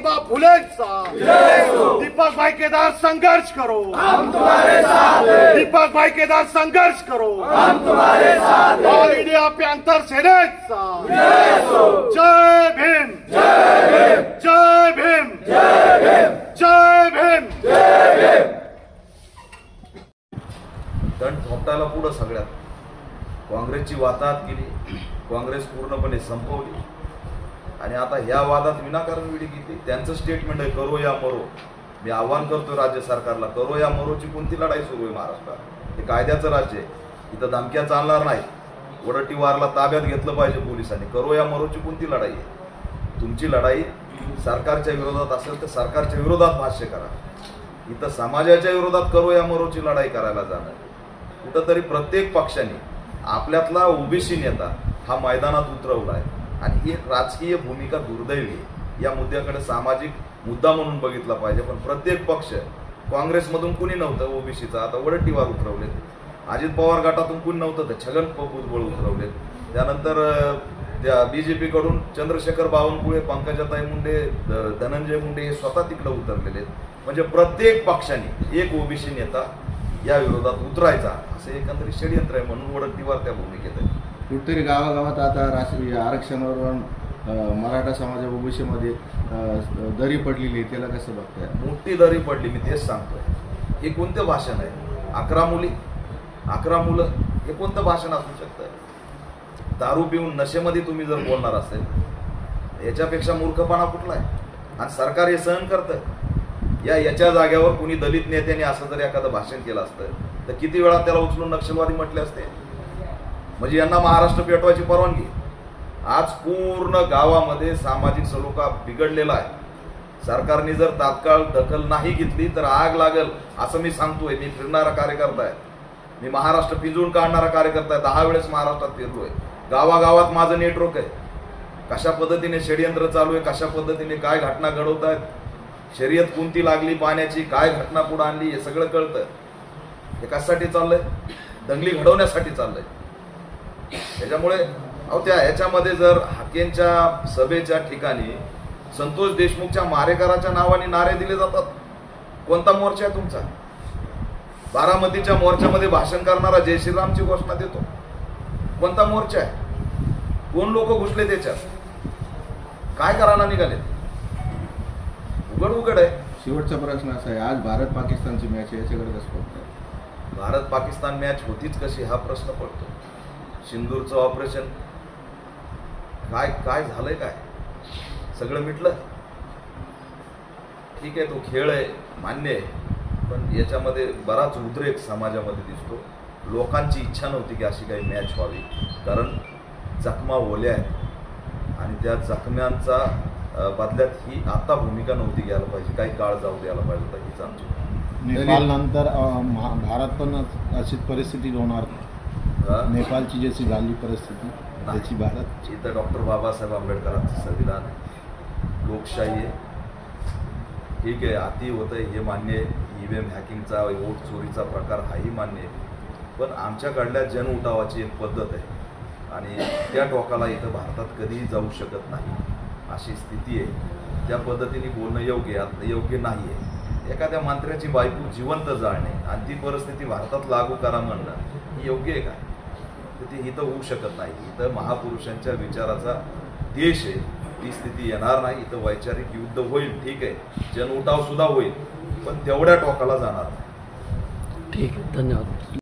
ज्योतिबा फुलेंचा दीपक भाई केदार संघर्ष करो, हम तुम्हारे साथ हैं। दीपक भाई केदार संघर्ष करो, हम तुम्हारे साथ हैं। ऑल इंडिया पॅन्थर सेनेचा जय भीम, जय भीम, जय भीम, जय भीम, जय भीम, जय भीम। दंड थोपटायला पुढं सगळ्यात काँग्रेसची वाताहत केली, काँग्रेस पूर्णपणे संपवली आणि आता ह्या वादात विनाकारण विडी घेतली। त्यांचं स्टेटमेंट आहे करो या मरो। मी आव्हान करतोय राज्य सरकारला, करो या मरोची कोणती लढाई सुरू आहे महाराष्ट्रात? हे कायद्याचं राज्य आहे, इथं धमक्या चालणार नाही। वडट्टीवारला ताब्यात घेतलं पाहिजे पोलिसांनी। करो या मरोची कोणती लढाई आहे? तुमची लढाई सरकारच्या विरोधात असेल तर सरकारच्या विरोधात भाष्य करा। इथं समाजाच्या विरोधात करो या मरोची लढाई करायला जाणं कुठंतरी प्रत्येक पक्षाने आपल्यातला ओबीसी नेता हा मैदानात उतरवलाय आणि ही राजकीय भूमिका दुर्दैवी आहे। या मुद्द्याकडे सामाजिक मुद्दा म्हणून बघितला पाहिजे, पण प्रत्येक पक्ष काँग्रेसमधून कुणी नव्हतं ओबीसीचा, आता वडट्टीवार उतरवलेत। अजित पवार गटातून कुणी नव्हतं तर छगन भुजबळ उतरवलेत। त्यानंतर त्या बीजेपी कडून चंद्रशेखर बावनकुळे, पंकजाताई मुंडे, धनंजय मुंडे हे स्वतः तिकडे उतरलेले आहेत। म्हणजे प्रत्येक पक्षाने एक ओबीसी नेता या विरोधात उतरायचा असं एकंदरीत षडयंत्र आहे, म्हणून वडट्टीवार त्या भूमिकेत आहे। कुठेतरी गावागावात आता राष्ट्रीय आरक्षणावरून मराठा समाज ओबीसी मध्ये दरी पडलेली आहे, त्याला कसं बघताय? मोठी दरी पडली, मी तेच सांगतोय। हे कोणतं भाषण आहे? 11 मुली 11 मुलं हे कोणतं भाषण असू शकतं? दारू पिऊन नशेमध्ये तुम्ही जर बोलणार असेल याच्यापेक्षा मूर्खपणा कुठला आहे? आणि सरकार हे सहन करतं। याच्या जाग्यावर कुणी दलित नेत्याने असं जर एखादं भाषण केलं असतं तर किती वेळा त्याला उचलून नक्षलवादी म्हटले असते? म्हणजे यांना महाराष्ट्र पेटवायची परवानगी। आज पूर्ण गावामध्ये सामाजिक सलोखा बिघडलेला आहे। सरकारने जर तात्काळ दखल नाही घेतली तर आग लागल असं मी सांगतोय। मी फिरणारा कार्यकर्ता आहे, मी महाराष्ट्र पिंजून काढणारा कार्यकर्ता आहे। 10 वेळेस महाराष्ट्रात फिरलोय, गावागावात माझं नेटवर्क आहे। कशा पद्धतीने षडयंत्र चालू आहे, कशा पद्धतीने काय घटना घडवत आहेत, शर्यत कोणती लागली पाण्याची, काय घटना पुढे आणली हे सगळं कळतं। हे कशासाठी चाललंय? दंगली घडवण्यासाठी चाललंय। त्याच्यामुळे ह्याच्यामध्ये जर हाकेंच्या सभेच्या ठिकाणी संतोष देशमुखच्या मारेकराच्या नावाने नारे दिले जातात, कोणता मोर्चा आहे तुमचा? बारामतीच्या मोर्चामध्ये भाषण करणारा जय श्रीरामची घोषणा देतो, कोणता मोर्चा आहे? कोण लोक घुसले त्याच्यात? काय करायला निघाले? उघड आहे। शेवटचा प्रश्न असा आहे, आज भारत पाकिस्तानची मॅच आहे, याच्याकडे कसं बघताय? भारत पाकिस्तान मॅच होतीच कशी हा प्रश्न पडतो। सिंदूरचं ऑपरेशन काय झालंय? काय सगळं मिटलं? ठीक आहे, तो खेळ आहे, मान्य आहे, पण याच्यामध्ये बराच उद्रेक समाजामध्ये दिसतो। लोकांची इच्छा नव्हती की अशी काही मॅच व्हावी, कारण जखमा ओल्या आहेत आणि त्या जखम्यांचा बदल्यात ही आता भूमिका नव्हती घ्यायला पाहिजे, काही काळ जाऊ द्यायला पाहिजे होता, हीच आमची। नेपाळ नंतर भारत पण अशीच परिस्थिती होणार? नेपाळची जशी झाली परिस्थिती त्याची भारत? इथं डॉक्टर बाबासाहेब आंबेडकरांचं संविधान आहे, लोकशाही आहे। ठीक आहे, अति होतंय हे मान्य आहे, ईव्हीएम हॅकिंगचा, वोट चोरीचा प्रकार हाही मान्य आहे, पण आमच्याकडल्या जन उठावाची एक पद्धत आहे आणि त्या टोकाला इथं भारतात कधीही जाऊ शकत नाही अशी स्थिती आहे। त्या पद्धतीने बोलणं योग्य नाही आहे। एखाद्या मंत्र्याची बायको जिवंत जाळणे आणि ती परिस्थिती भारतात लागू करा म्हणणं ही योग्य आहे का? तर ती इथं होऊ शकत नाही। इथं महापुरुषांच्या विचाराचा देश आहे, ती स्थिती येणार नाही। इथं वैचारिक युद्ध होईल, ठीक आहे, जन उठाव सुद्धा होईल, पण तेवढ्या टोकाला जाणार नाही। ठीक आहे, धन्यवाद।